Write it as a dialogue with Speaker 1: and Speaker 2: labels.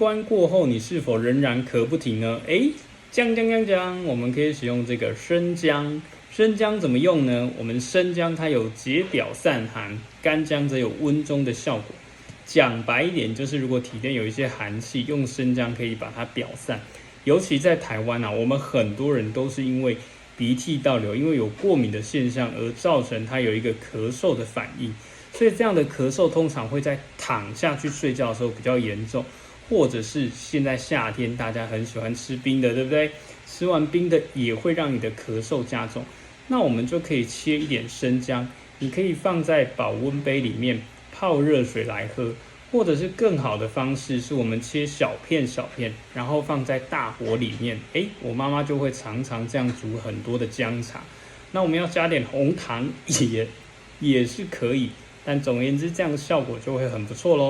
Speaker 1: 关过后，你是否仍然咳不停呢？姜，我们可以使用这个生姜。生姜怎么用呢？我们生姜它有解表散寒，干姜则有温中的效果。讲白一点，就是如果体内有一些寒气，用生姜可以把它表散。尤其在台湾啊，我们很多人都是因为鼻涕倒流，因为有过敏的现象而造成它有一个咳嗽的反应。所以这样的咳嗽通常会在躺下去睡觉的时候比较严重，或者是现在夏天大家很喜欢吃冰的，对不对？吃完冰的也会让你的咳嗽加重。那我们就可以切一点生姜，你可以放在保温杯里面泡热水来喝，或者是更好的方式是我们切小片，然后放在大火里面。我妈妈就会常常这样煮很多的姜茶。那我们要加点红糖也是可以，但总而言之，这样的效果就会很不错咯。